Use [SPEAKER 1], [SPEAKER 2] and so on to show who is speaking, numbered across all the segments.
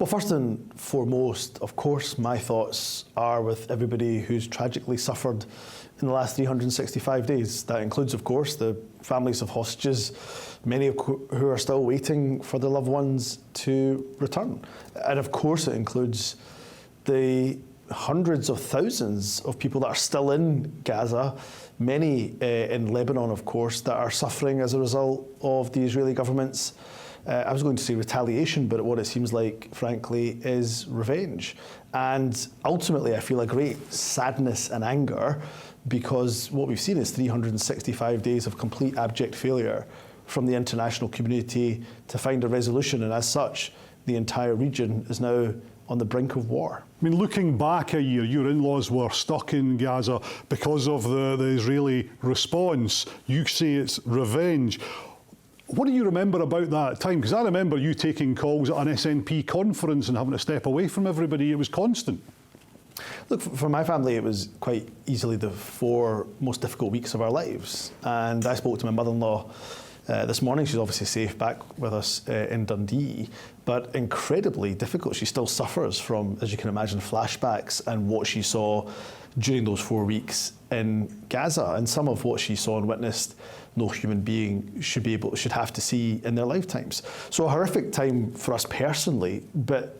[SPEAKER 1] Well, first and foremost, of course, my thoughts are with everybody who's tragically suffered in the last 365 days. That includes, of course, the families of hostages, many of who are still waiting for their loved ones to return. And of course, it includes the hundreds of thousands of people that are still in Gaza, many in Lebanon, of course, that are suffering as a result of the Israeli government's I was going to say retaliation, but what it seems like, frankly, is revenge. And ultimately, I feel a great sadness and anger because what we've seen is 365 days of complete abject failure from the international community to find a resolution. And as such, the entire region is now on the brink of war.
[SPEAKER 2] I mean, looking back a year, your in-laws were stuck in Gaza because of the Israeli response. You say it's revenge. What do you remember about that time? Because I remember you taking calls at an SNP conference and having to step away from everybody. It was constant.
[SPEAKER 1] Look, for my family, it was quite easily the 4 most difficult weeks of our lives. And I spoke to my mother-in-law this morning. She's obviously safe back with us in Dundee, but incredibly difficult. She still suffers from, as you can imagine, flashbacks and what she saw during those 4 weeks in Gaza, and some of what she saw and witnessed no human being should have to see in their lifetimes. So a horrific time for us personally, but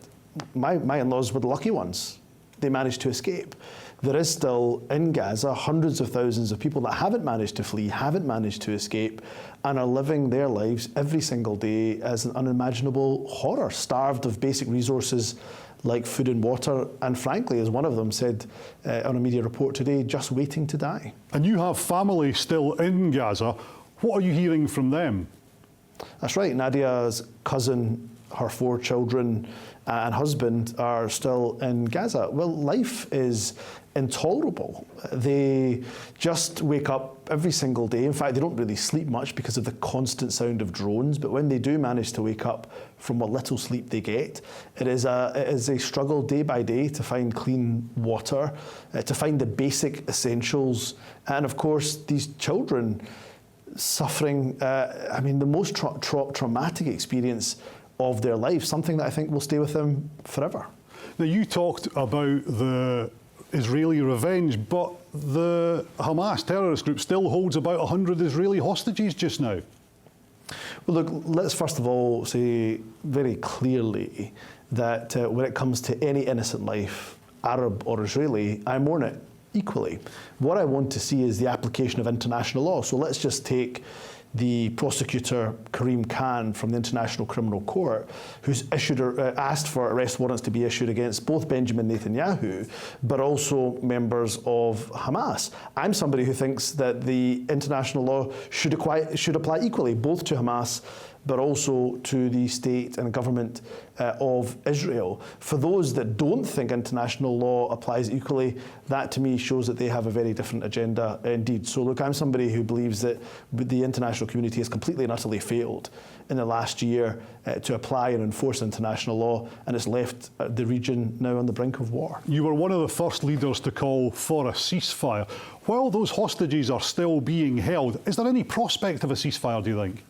[SPEAKER 1] my in-laws were the lucky ones. They managed to escape. There is still in Gaza hundreds of thousands of people that haven't managed to flee, haven't managed to escape, and are living their lives every single day as an unimaginable horror, starved of basic resources like food and water, and frankly, as one of them said on a media report today, just waiting to die.
[SPEAKER 2] And you have family still in Gaza. What are you hearing from them?
[SPEAKER 1] That's right. Nadia's cousin, her 4 children and husband are still in Gaza. Well, life is intolerable. They just wake up every single day. In fact, they don't really sleep much because of the constant sound of drones, but when they do manage to wake up from what little sleep they get, it is a struggle day by day to find clean water, to find the basic essentials, and of course, these children suffering, the most traumatic experience of their life, something that I think will stay with them forever.
[SPEAKER 2] Now, you talked about the Israeli revenge, but the Hamas terrorist group still holds about 100 Israeli hostages just now.
[SPEAKER 1] Well, look, let's first of all say very clearly that when it comes to any innocent life, Arab or Israeli, I mourn it equally. What I want to see is the application of international law. So let's just take the prosecutor Karim Khan from the International Criminal Court, who's asked for arrest warrants to be issued against both Benjamin Netanyahu, but also members of Hamas. I'm somebody who thinks that the international law should apply equally, both to Hamas but also to the state and government of Israel. For those that don't think international law applies equally, that to me shows that they have a very different agenda indeed. So look, I'm somebody who believes that the international community has completely and utterly failed in the last year to apply and enforce international law, and it's left the region now on the brink of war.
[SPEAKER 2] You were one of the first leaders to call for a ceasefire. While those hostages are still being held, is there any prospect of a ceasefire, do you think?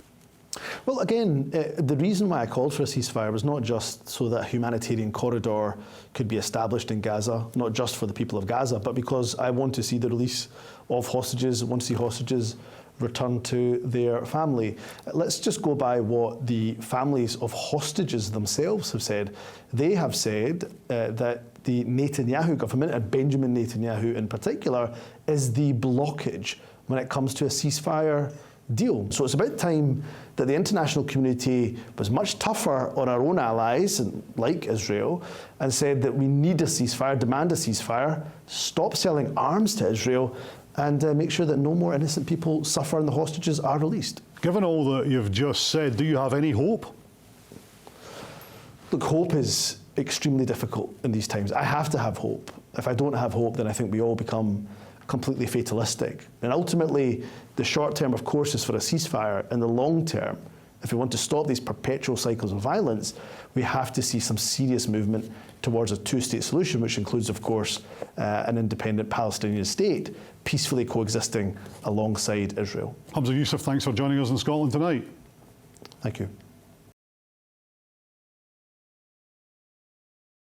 [SPEAKER 1] Well, again, the reason why I called for a ceasefire was not just so that a humanitarian corridor could be established in Gaza, not just for the people of Gaza, but because I want to see the release of hostages, I want to see hostages return to their family. Let's just go by what the families of hostages themselves have said. They have said that the Netanyahu government, and Benjamin Netanyahu in particular, is the blockage when it comes to a ceasefire deal. So it's about time that the international community was much tougher on our own allies, like Israel, and said that we need a ceasefire, demand a ceasefire, stop selling arms to Israel, and make sure that no more innocent people suffer and the hostages are released.
[SPEAKER 2] Given all that you've just said, do you have any hope?
[SPEAKER 1] Look, hope is extremely difficult in these times. I have to have hope. If I don't have hope, then I think we all become completely fatalistic. And ultimately, the short term, of course, is for a ceasefire. In the long term, if we want to stop these perpetual cycles of violence, we have to see some serious movement towards a two-state solution, which includes, of course, an independent Palestinian state peacefully coexisting alongside Israel.
[SPEAKER 2] Humza Yousaf, thanks for joining us in Scotland tonight.
[SPEAKER 1] Thank you.